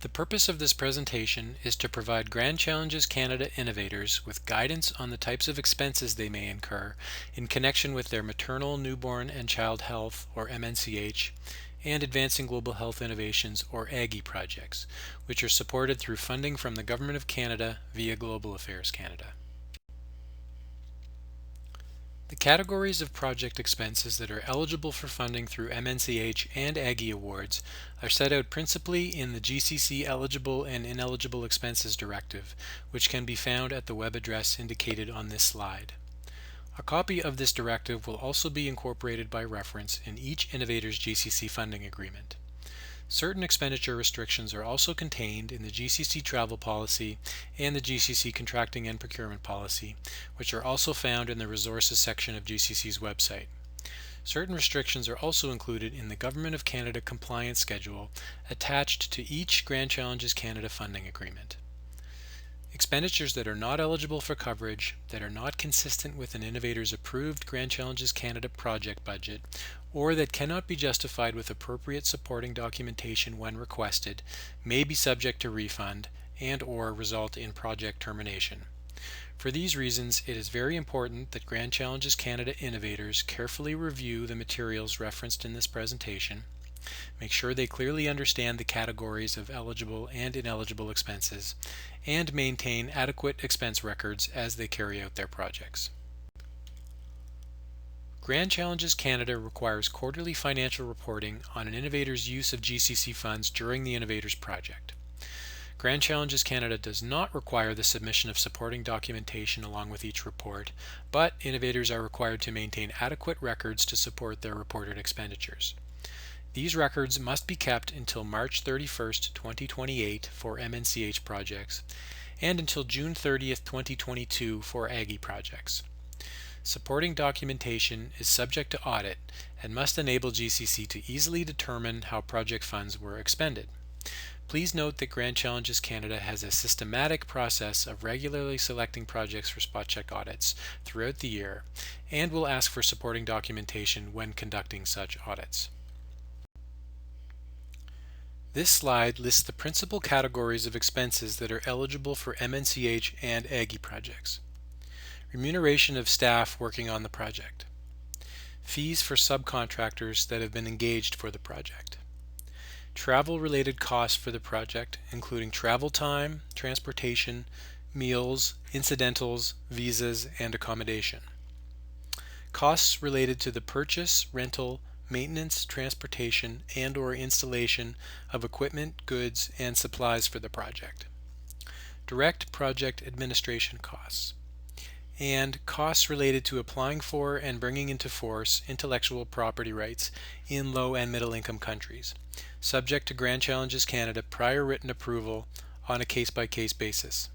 The purpose of this presentation is to provide Grand Challenges Canada innovators with guidance on the types of expenses they may incur in connection with their maternal, newborn, and child health, or MNCH, and Advancing Global Health Innovations, or AGI projects, which are supported through funding from the Government of Canada via Global Affairs Canada. The categories of project expenses that are eligible for funding through MNCH and AGI awards are set out principally in the GCC Eligible and Ineligible Expenses Directive, which can be found at the web address indicated on this slide. A copy of this directive will also be incorporated by reference in each innovator's GCC funding agreement. Certain expenditure restrictions are also contained in the GCC Travel Policy and the GCC Contracting and Procurement Policy, which are also found in the Resources section of GCC's website. Certain restrictions are also included in the Government of Canada Compliance Schedule attached to each Grand Challenges Canada funding agreement. Expenditures that are not eligible for coverage, that are not consistent with an innovator's approved Grand Challenges Canada project budget, or that cannot be justified with appropriate supporting documentation when requested, may be subject to refund and/or result in project termination. For these reasons, it is very important that Grand Challenges Canada innovators carefully review the materials referenced in this presentation, make sure they clearly understand the categories of eligible and ineligible expenses, and maintain adequate expense records as they carry out their projects. Grand Challenges Canada requires quarterly financial reporting on an innovator's use of GCC funds during the innovator's project. Grand Challenges Canada does not require the submission of supporting documentation along with each report, but innovators are required to maintain adequate records to support their reported expenditures. These records must be kept until March 31st, 2028 for MNCH projects and until June 30th, 2022 for AGI projects. Supporting documentation is subject to audit and must enable GCC to easily determine how project funds were expended. Please note that Grand Challenges Canada has a systematic process of regularly selecting projects for spot check audits throughout the year and will ask for supporting documentation when conducting such audits. This slide lists the principal categories of expenses that are eligible for MNCH and AGI projects. Remuneration of staff working on the project. Fees for subcontractors that have been engaged for the project. Travel-related costs for the project, including travel time, transportation, meals, incidentals, visas, and accommodation. Costs related to the purchase, rental, maintenance, transportation, and/or installation of equipment, goods, and supplies for the project. Direct project administration costs. And costs related to applying for and bringing into force intellectual property rights in low and middle income countries, subject to Grand Challenges Canada prior written approval on a case-by-case basis.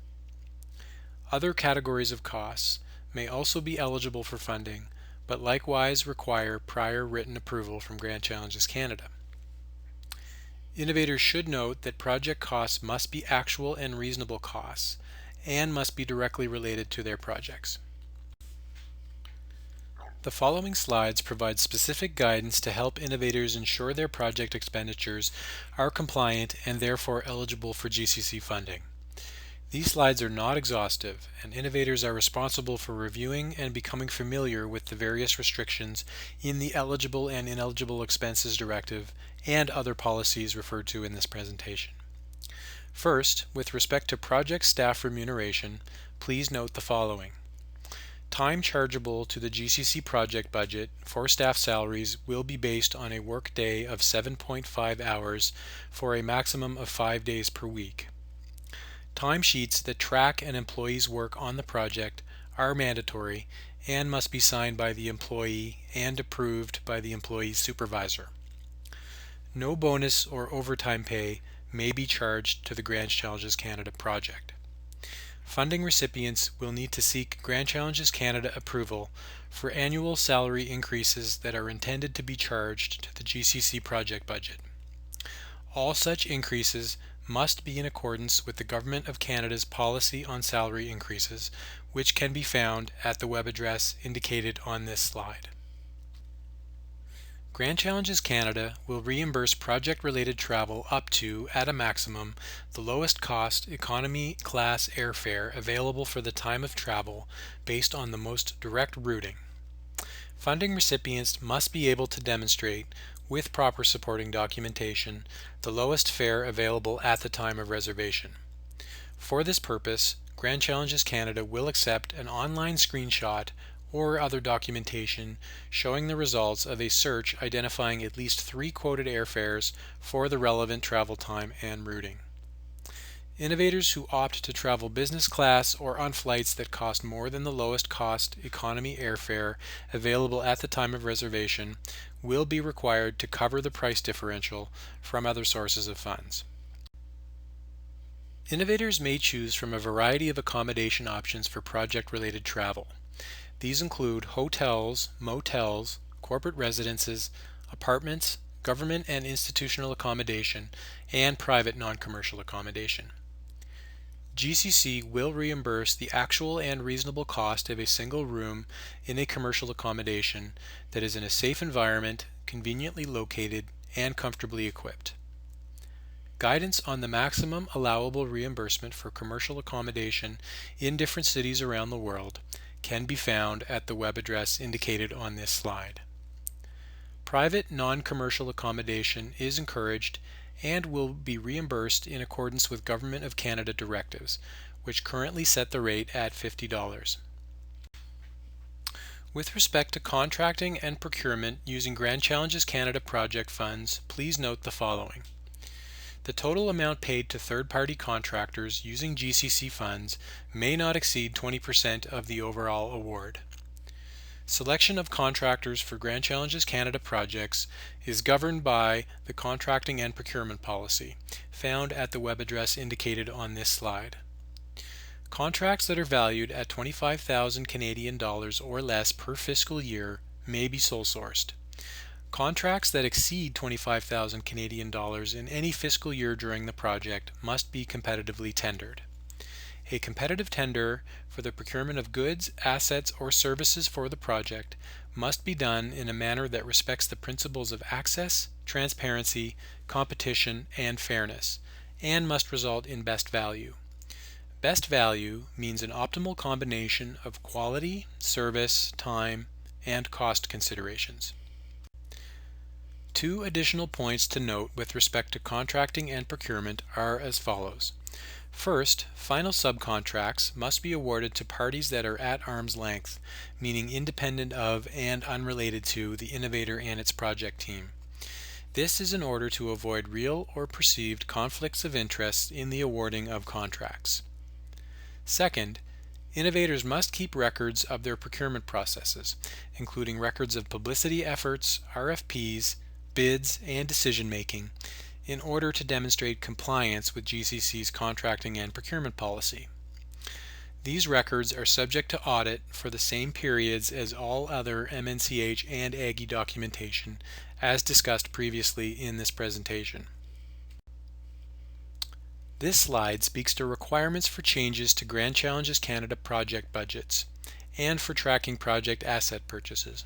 Other categories of costs may also be eligible for funding, but likewise require prior written approval from Grand Challenges Canada. Innovators should note that project costs must be actual and reasonable costs and must be directly related to their projects. The following slides provide specific guidance to help innovators ensure their project expenditures are compliant and therefore eligible for GCC funding. These slides are not exhaustive, and innovators are responsible for reviewing and becoming familiar with the various restrictions in the Eligible and Ineligible Expenses Directive and other policies referred to in this presentation. First, with respect to project staff remuneration, please note the following. Time chargeable to the GCC project budget for staff salaries will be based on a workday of 7.5 hours for a maximum of 5 days per week. Timesheets that track an employee's work on the project are mandatory and must be signed by the employee and approved by the employee's supervisor. No bonus or overtime pay may be charged to the Grand Challenges Canada project. Funding recipients will need to seek Grand Challenges Canada approval for annual salary increases that are intended to be charged to the GCC project budget. All such increases must be in accordance with the Government of Canada's policy on salary increases, which can be found at the web address indicated on this slide. Grand Challenges Canada will reimburse project-related travel up to, at a maximum, the lowest cost economy class airfare available for the time of travel based on the most direct routing. Funding recipients must be able to demonstrate, with proper supporting documentation, the lowest fare available at the time of reservation. For this purpose, Grand Challenges Canada will accept an online screenshot or other documentation showing the results of a search identifying at least 3 quoted airfares for the relevant travel time and routing. Innovators who opt to travel business class or on flights that cost more than the lowest cost economy airfare available at the time of reservation will be required to cover the price differential from other sources of funds. Innovators may choose from a variety of accommodation options for project-related travel. These include hotels, motels, corporate residences, apartments, government and institutional accommodation, and private non-commercial accommodation. GCC will reimburse the actual and reasonable cost of a single room in a commercial accommodation that is in a safe environment, conveniently located, and comfortably equipped. Guidance on the maximum allowable reimbursement for commercial accommodation in different cities around the world can be found at the web address indicated on this slide. Private non-commercial accommodation is encouraged and will be reimbursed in accordance with Government of Canada directives, which currently set the rate at $50. With respect to contracting and procurement using Grand Challenges Canada project funds, please note the following. The total amount paid to third-party contractors using GCC funds may not exceed 20% of the overall award. Selection of contractors for Grand Challenges Canada projects is governed by the Contracting and Procurement Policy, found at the web address indicated on this slide. Contracts that are valued at 25,000 Canadian dollars or less per fiscal year may be sole sourced. Contracts that exceed 25,000 Canadian dollars in any fiscal year during the project must be competitively tendered. A competitive tender for the procurement of goods, assets, or services for the project must be done in a manner that respects the principles of access, transparency, competition, and fairness, and must result in best value. Best value means an optimal combination of quality, service, time, and cost considerations. 2 additional points to note with respect to contracting and procurement are as follows. First, final subcontracts must be awarded to parties that are at arm's length, meaning independent of and unrelated to the innovator and its project team. This is in order to avoid real or perceived conflicts of interest in the awarding of contracts. Second, innovators must keep records of their procurement processes, including records of publicity efforts, RFPs, bids, and decision-making, in order to demonstrate compliance with GCC's contracting and procurement policy. These records are subject to audit for the same periods as all other MNCH and Aggie documentation, as discussed previously in this presentation. This slide speaks to requirements for changes to Grand Challenges Canada project budgets and for tracking project asset purchases.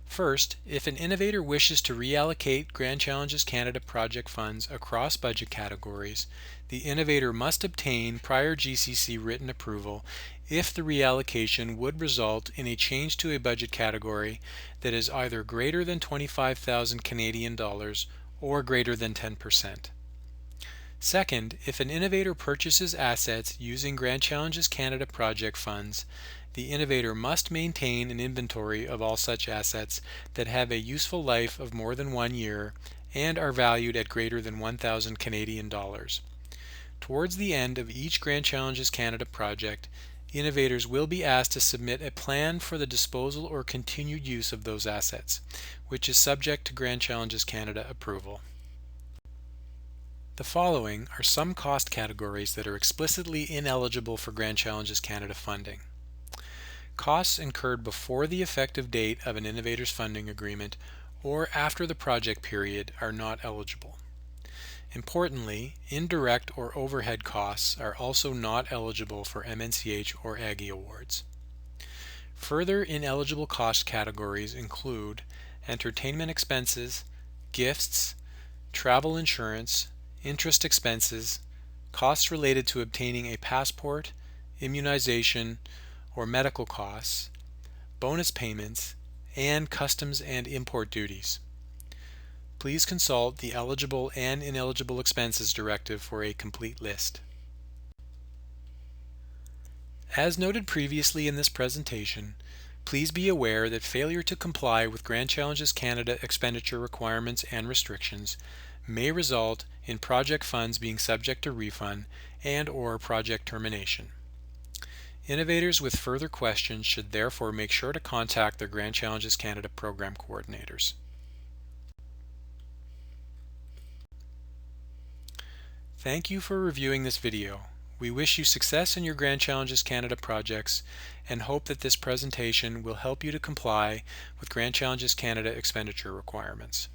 First, if an innovator wishes to reallocate Grand Challenges Canada project funds across budget categories, the innovator must obtain prior GCC written approval if the reallocation would result in a change to a budget category that is either greater than 25,000 Canadian dollars or greater than 10%. Second, if an innovator purchases assets using Grand Challenges Canada project funds, the innovator must maintain an inventory of all such assets that have a useful life of more than 1 year and are valued at greater than 1,000 Canadian dollars. Towards the end of each Grand Challenges Canada project, innovators will be asked to submit a plan for the disposal or continued use of those assets, which is subject to Grand Challenges Canada approval. The following are some cost categories that are explicitly ineligible for Grand Challenges Canada funding. Costs incurred before the effective date of an innovator's funding agreement or after the project period are not eligible. Importantly, indirect or overhead costs are also not eligible for MNCH or Aggie awards. Further ineligible cost categories include entertainment expenses, gifts, travel insurance, interest expenses, costs related to obtaining a passport, immunization, or medical costs, bonus payments, and customs and import duties. Please consult the Eligible and Ineligible Expenses Directive for a complete list. As noted previously in this presentation, please be aware that failure to comply with Grand Challenges Canada expenditure requirements and restrictions may result in project funds being subject to refund and/or project termination. Innovators with further questions should therefore make sure to contact their Grand Challenges Canada program coordinators. Thank you for reviewing this video. We wish you success in your Grand Challenges Canada projects and hope that this presentation will help you to comply with Grand Challenges Canada expenditure requirements.